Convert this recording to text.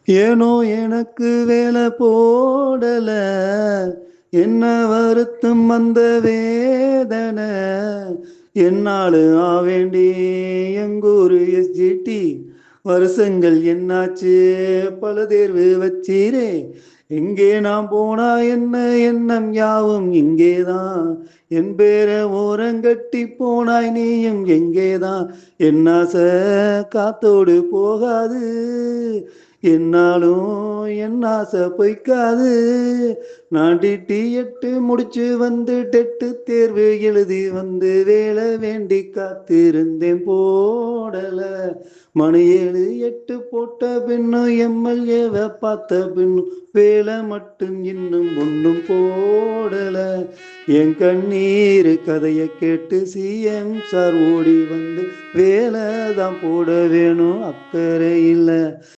ஏனோ எனக்கு வேலை போடல, என்ன வருத்தம் வந்த வேதனை, என்னால ஆவேண்டி எங்கூரு எஸ்ஜிடி, வருஷங்கள் என்னாச்சு பல தேர்வு வச்சீரே, எங்கே நான் போனா என்ன எண்ணம் யாவும் இங்கேதான், என் பேர ஓரங்கட்டி போனாய் நீயும் எங்கேதான், என்னாச காத்தோடு போகாது, என்னாலும் என் ஆசை பொய்க்காது, நான் டிடி 8 முடிச்சு வந்து டெட்டு தேர்வு எழுதி வந்து வேலை வேண்டி காத்திருந்தேன் போடல, மணி 7 8 போட்ட பின்னும் எம்எல்ஏவை பார்த்த பின்னும் வேலை மட்டும் இன்னும் ஒன்றும் போடல, என் கண்ணீர் கதையை கேட்டு சிஎம் சார் ஓடி வந்து வேலை தான் போட வேணும், அக்கறை இல்லை.